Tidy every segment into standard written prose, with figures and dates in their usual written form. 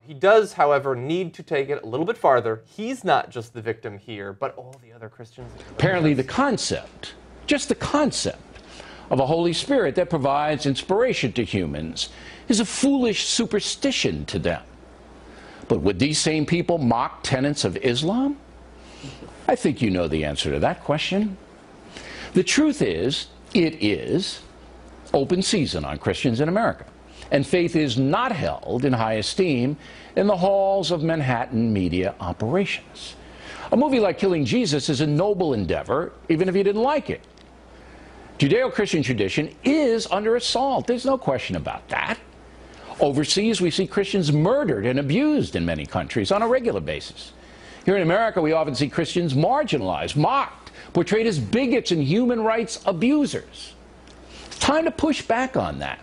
He does, however, need to take it a little bit farther. He's not just the victim here, but all the other Christians. Apparently the concept, just the concept, of a Holy Spirit that provides inspiration to humans is a foolish superstition to them. But would these same people mock tenets of Islam? I think you know the answer to that question. The truth is, it is open season on Christians in America, and faith is not held in high esteem in the halls of Manhattan media operations. A movie like Killing Jesus is a noble endeavor, even if you didn't like it. Judeo-Christian tradition is under assault. There's no question about that. Overseas, we see Christians murdered and abused in many countries on a regular basis. Here in America, we often see Christians marginalized, mocked, portrayed as bigots and human rights abusers. It's time to push back on that.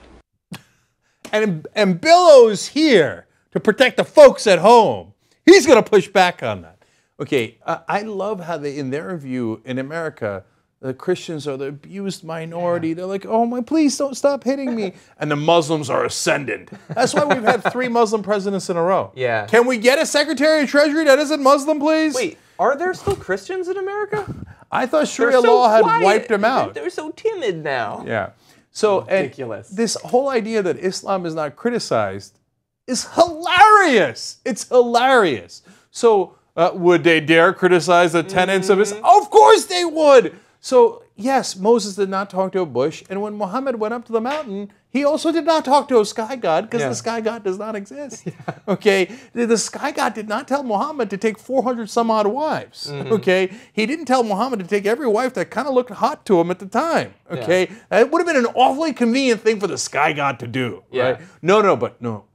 And Billow's here to protect the folks at home. He's going to push back on that. Okay, I love how they, in their view, in America, the Christians are the abused minority. Yeah. They're like, oh my, please don't stop hitting me. And the Muslims are ascendant. That's why we've had 3 Muslim presidents in a row. Yeah. Can we get a Secretary of Treasury that isn't Muslim, please? Wait, are there still Christians in America? I thought Sharia law had wiped them out. They're so timid now. Yeah. So ridiculous. This whole idea that Islam is not criticized is hilarious. It's hilarious. So would they dare criticize the tenets of Islam? Of course they would. So, yes, Moses did not talk to a bush, and when Muhammad went up to the mountain, he also did not talk to a sky god, because the sky god does not exist. Okay? The sky god did not tell Muhammad to take 400 some odd wives. Okay? He didn't tell Muhammad to take every wife that kind of looked hot to him at the time. Okay? It would have been an awfully convenient thing for the sky god to do. Right? No.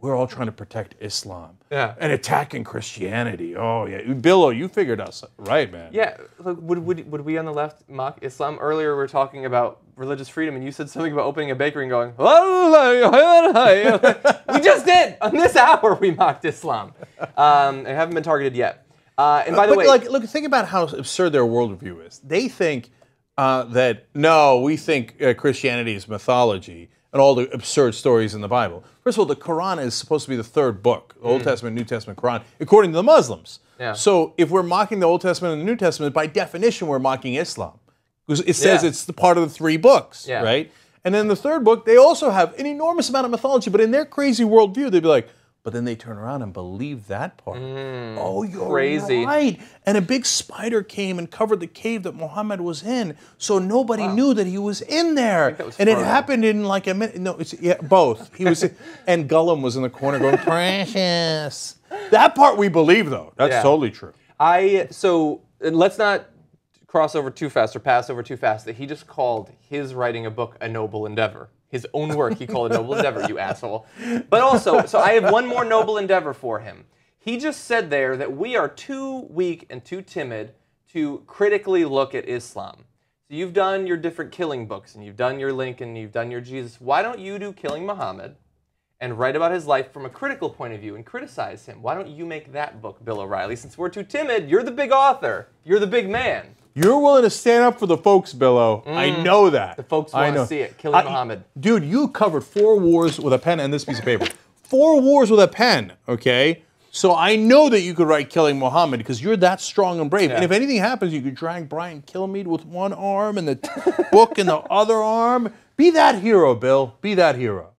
We're all trying to protect Islam and attacking Christianity. Oh, yeah. Billo, you figured us right, man. Yeah. Look, would we on the left mock Islam? Earlier we were talking about religious freedom, and you said something about opening a bakery and going, we just did! On this hour we mocked Islam. And haven't been targeted yet. And by the way... Look, think about how absurd their worldview is. They think that, no, we think Christianity is mythology, and all the absurd stories in the Bible. First of all, the Quran is supposed to be the 3rd book, the Old Testament, New Testament, Quran, according to the Muslims. Yeah. So if we're mocking the Old Testament and the New Testament, by definition, we're mocking Islam. Because it says it's the part of the 3 books, right? And then the 3rd book, they also have an enormous amount of mythology, but in their crazy worldview, they'd be like, but then they turn around and believe that part. Oh, you're right. And a big spider came and covered the cave that Muhammad was in, so nobody knew that he was in there. And it happened in like a minute. No, it's both. He was, and Gollum was in the corner going, precious. That part we believe, though. That's totally true. So let's not cross over too fast or pass over too fast that he just called his writing a book a noble endeavor. His own work he called a noble endeavor, you asshole. But also, so I have one more noble endeavor for him. He just said there that we are too weak and too timid to critically look at Islam. So you've done your different killing books, and you've done your Lincoln, you've done your Jesus. Why don't you do Killing Muhammad and write about his life from a critical point of view and criticize him? Why don't you make that book, Bill O'Reilly? Since we're too timid, you're the big author. You're the big man. You're willing to stand up for the folks, Billo. I know that. The folks want to see it. Killing Muhammad. Dude, you covered 4 wars with a pen and this piece of paper. 4 wars with a pen, okay? So I know that you could write Killing Muhammad because you're that strong and brave. And if anything happens, you could drag Brian Kilmeade with one arm and the book in the other arm. Be that hero, Bill. Be that hero.